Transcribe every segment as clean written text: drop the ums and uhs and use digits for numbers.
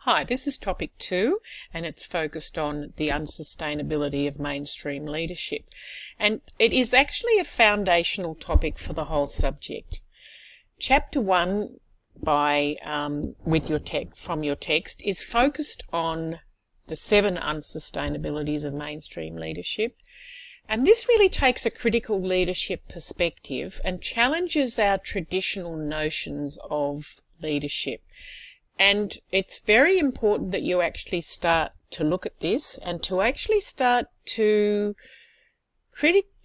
Hi, this is topic 2 and it's focused on the unsustainability of mainstream leadership. And it is actually a foundational topic for the whole subject. Chapter 1 from your text is focused on the 7 unsustainabilities of mainstream leadership. And this really takes a critical leadership perspective and challenges our traditional notions of leadership. And it's very important that you actually start to look at this and to actually start to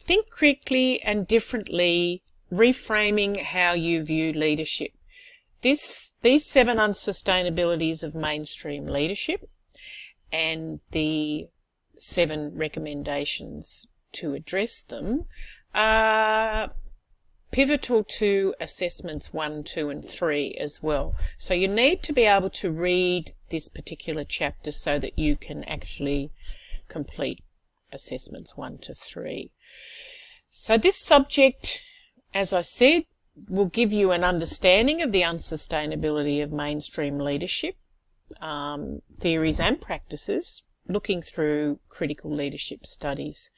think critically and differently, reframing how you view leadership. These 7 unsustainabilities of mainstream leadership and the 7 recommendations to address them are pivotal to assessments 1, 2 and 3 as well. So you need to be able to read this particular chapter so that you can actually complete assessments 1 to 3. So this subject, as I said, will give you an understanding of the unsustainability of mainstream leadership, theories and practices, looking through critical leadership studies.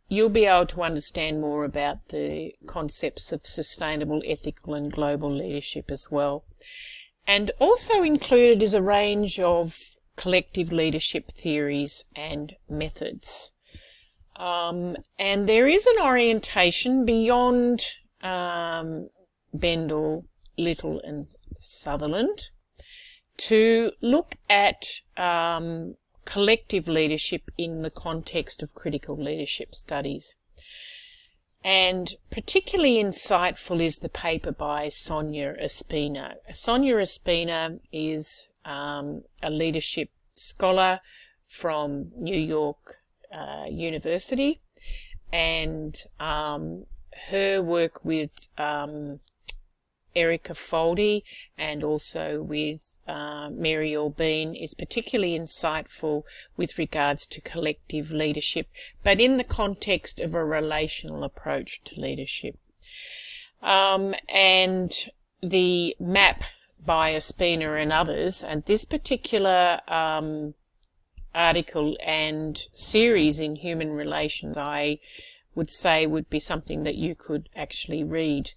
You'll be able to understand more about the concepts of sustainable, ethical and global leadership as well. And also included is a range of collective leadership theories and methods. And there is an orientation beyond Bendel, Little and Sutherland to look at collective leadership in the context of critical leadership studies. And particularly insightful is the paper by Sonia Espino. Sonia Espino is a leadership scholar from New York University, and her work with Erica Foldy and also with Mary Albeen is particularly insightful with regards to collective leadership, but in the context of a relational approach to leadership. And the map by Espino and others, and this particular article and series in Human Relations, I would say would be something that you could actually read.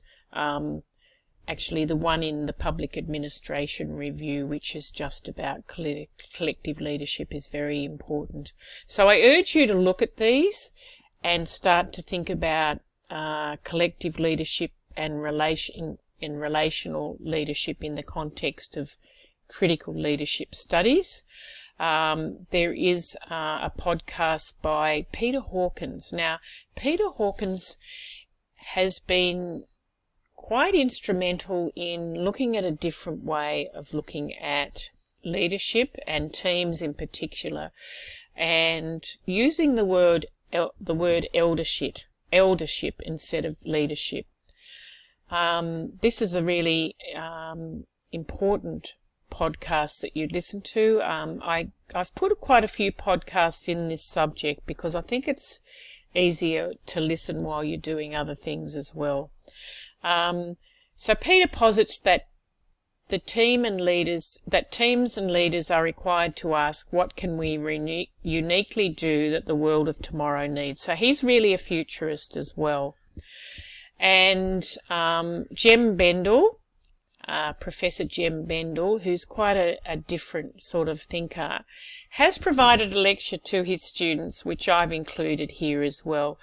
Actually, the one in the Public Administration Review, which is just about collective leadership, is very important. So I urge you to look at these and start to think about collective leadership and relational leadership in the context of critical leadership studies. There is a podcast by Peter Hawkins. Now, Peter Hawkins has been quite instrumental in looking at a different way of looking at leadership and teams in particular, and using the word eldership instead of leadership. This is a really important podcast that you listen to. I've put quite a few podcasts in this subject because I think it's easier to listen while you're doing other things as well. So Peter posits that teams and leaders are required to ask, what can we uniquely do that the world of tomorrow needs? So he's really a futurist as well. And Jem Bendel, Professor Jem Bendel, who's quite a different sort of thinker, has provided a lecture to his students, which I've included here as well.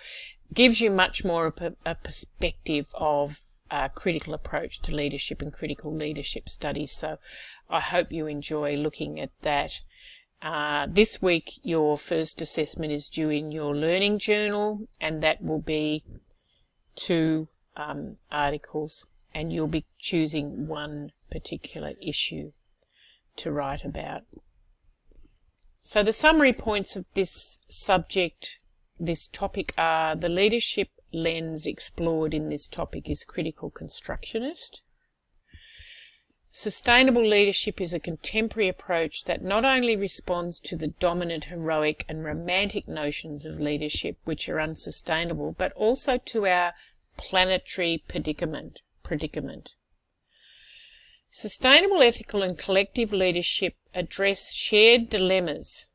Gives you much more of a perspective of critical approach to leadership and critical leadership studies. So I hope you enjoy looking at that. This week your first assessment is due in your learning journal, and that will be 2 articles, and you'll be choosing one particular issue to write about. So the summary points of this topic are: the leadership lens explored in this topic is critical constructionist. Sustainable leadership is a contemporary approach that not only responds to the dominant, heroic and romantic notions of leadership, which are unsustainable, but also to our planetary predicament. Sustainable, ethical and collective leadership address shared dilemmas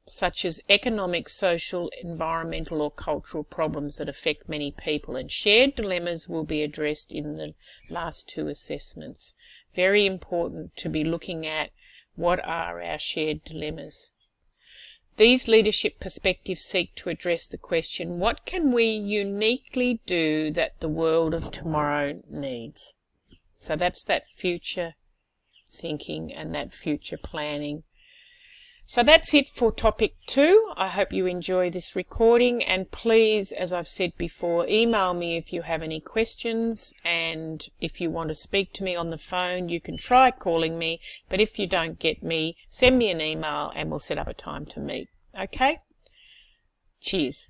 such as economic, social, environmental or cultural problems that affect many people, and shared dilemmas will be addressed in the last two assessments. Very important to be looking at what are our shared dilemmas. These leadership perspectives seek to address the question, what can we uniquely do that the world of tomorrow needs? So that's that future thinking and that future planning. So that's it for topic 2. I hope you enjoy this recording, and please, as I've said before, email me if you have any questions, and if you want to speak to me on the phone, you can try calling me, but if you don't get me, send me an email and we'll set up a time to meet. Okay? Cheers.